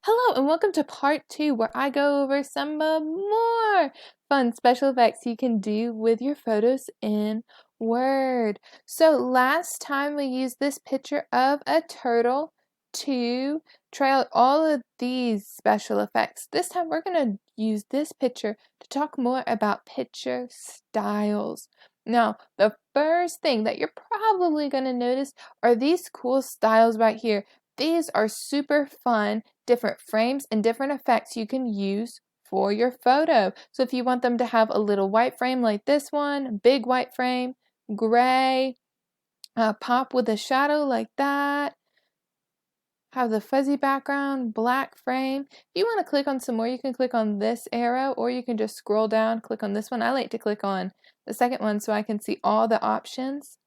Hello and welcome to part 2 where I go over some more fun special effects you can do with your photos in Word. So last time we used this picture of a turtle to try out all of these special effects. This time we're going to use this picture to talk more about picture styles. Now, the first thing that you're probably going to notice are these cool styles right here. These are super fun, different frames and different effects you can use for your photo. So if you want them to have a little white frame like this one, big white frame, gray, pop with a shadow like that, have the fuzzy background, black frame. If you want to click on some more, you can click on this arrow or you can just scroll down, click on this one. I like to click on the second one so I can see all the options.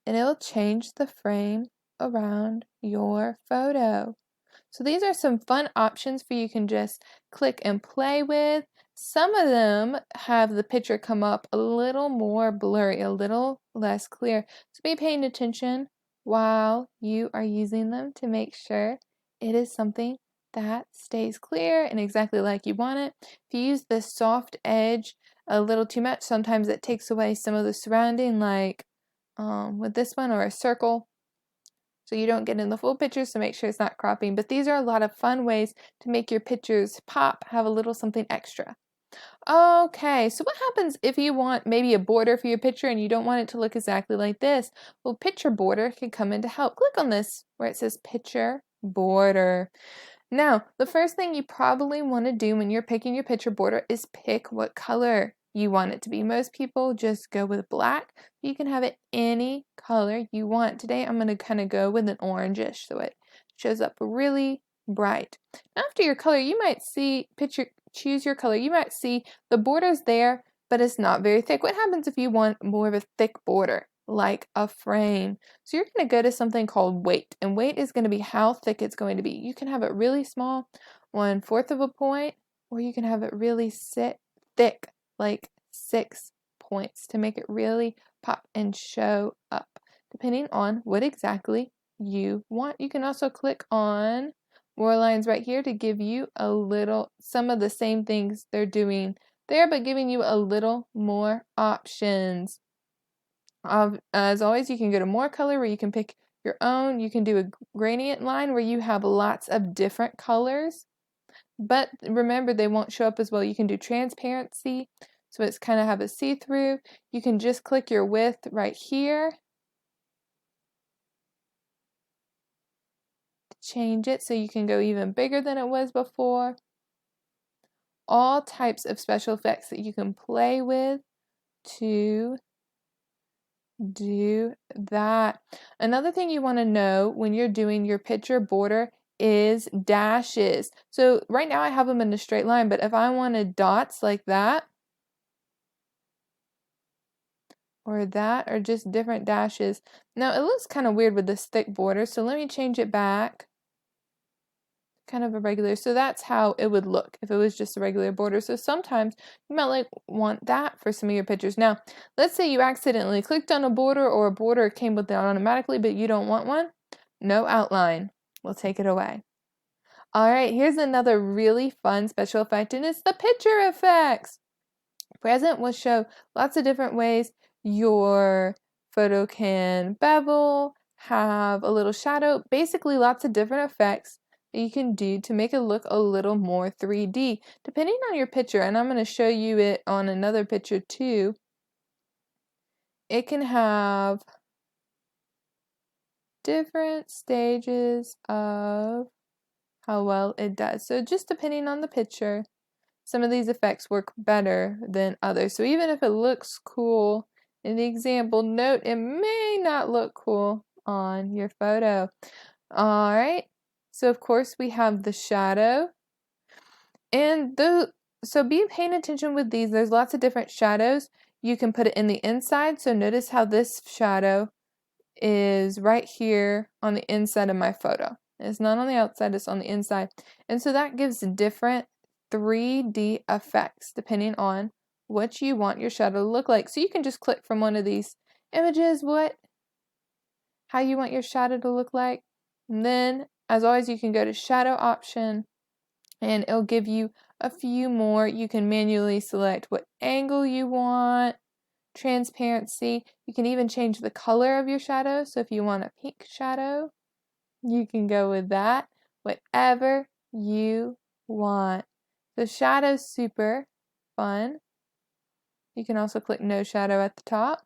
And it'll change the frame around your photo. So these are some fun options for you can just click and play with. Some of them have the picture come up a little more blurry, a little less clear. So be paying attention while you are using them to make sure it is something that stays clear and exactly like you want it. If you use the soft edge a little too much, sometimes it takes away some of the surrounding, like with this one, or a circle, so you don't get in the full picture, so make sure it's not cropping. But these are a lot of fun ways to make your pictures pop, have a little something extra. Okay, so what happens if you want maybe a border for your picture and you don't want it to look exactly like this? Well, picture border can come in to help. Click on this where it says picture border. Now, the first thing you probably want to do when you're picking your picture border is pick what color you want it to be. Most people just go with black. You can have it any color you want. Today I'm going to kind of go with an orangish so it shows up really bright. After your color, you might see, choose your color. You might see the border's there, but it's not very thick. What happens if you want more of a thick border, like a frame? So you're going to go to something called weight, and weight is going to be how thick it's going to be. You can have it really small, 1/4 of a point, or you can have it really thick, like 6 points, to make it really pop and show up, depending on what exactly you want. You can also click on more lines right here to give you a little, some of the same things they're doing there, but giving you a little more options. As always, you can go to more color where you can pick your own. You can do a gradient line where you have lots of different colors, but remember they won't show up as well. You can do transparency, so it's kind of have a see-through. You can just click your width right here to change it so you can go even bigger than it was before. All types of special effects that you can play with to do that. Another thing you want to know when you're doing your picture border is dashes. So right now I have them in a straight line, but if I wanted dots like that, or that, or just different dashes. Now it looks kind of weird with this thick border, so let me change it back. Kind of a regular, so that's how it would look if it was just a regular border. So sometimes you might want that for some of your pictures. Now, let's say you accidentally clicked on a border, or a border came with it automatically, but you don't want one. No outline. We'll take it away. All right, here's another really fun special effect, and it's the picture effects. Present will show lots of different ways your photo can bevel, have a little shadow, basically lots of different effects that you can do to make it look a little more 3D, depending on your picture. And I'm going to show you it on another picture too. It can have different stages of how well it does. So just depending on the picture, some of these effects work better than others. So even if it looks cool in the example, note it may not look cool on your photo. All right, so of course we have the shadow, and so be paying attention with these. There's lots of different shadows. You can put it in the inside, so notice how this shadow is right here on the inside of my photo. It's not on the outside, it's on the inside. And so that gives different 3D effects depending on what you want your shadow to look like. So you can just click from one of these images how you want your shadow to look like, and then as always, you can go to shadow option and it'll give you a few more. You can manually select what angle you want, transparency. You can even change the color of your shadow. So if you want a pink shadow, you can go with that, whatever you want. The shadow's super fun. You can also click no shadow at the top.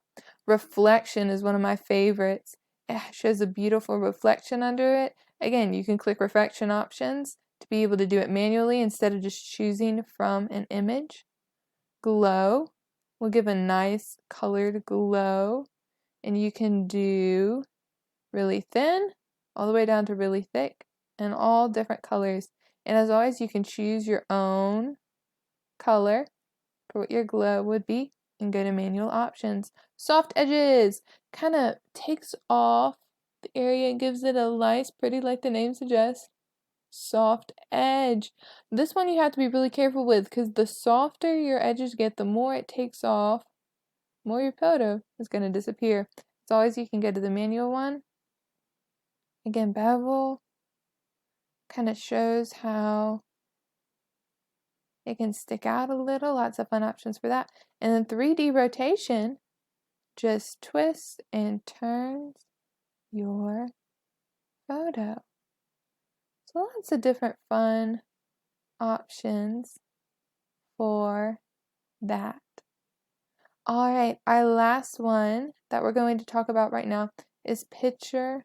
Reflection is one of my favorites. It shows a beautiful reflection under it. Again, you can click reflection options to be able to do it manually instead of just choosing from an image. Glow will give a nice colored glow, and you can do really thin all the way down to really thick and all different colors. And as always, you can choose your own color for what your glow would be and go to manual options. Soft edges kind of takes off the area and gives it a nice, pretty, like the name suggests, soft edge. This one you have to be really careful with because the softer your edges get, the more it takes off, the more your photo is going to disappear. As always, you can go to the manual one. Again, bevel kind of shows how it can stick out a little. Lots of fun options for that. And then 3D rotation just twists and turns your photo. So lots of different fun options for that. All right, our last one that we're going to talk about right now is picture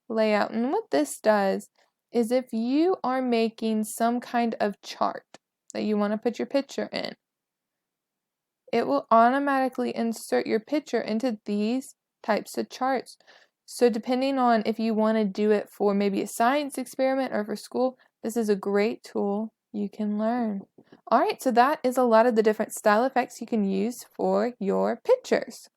layout. And what this does is if you are making some kind of chart that you want to put your picture in, it will automatically insert your picture into these types of charts. So depending on if you want to do it for maybe a science experiment or for school, this is a great tool you can learn. All right, so that is a lot of the different style effects you can use for your pictures.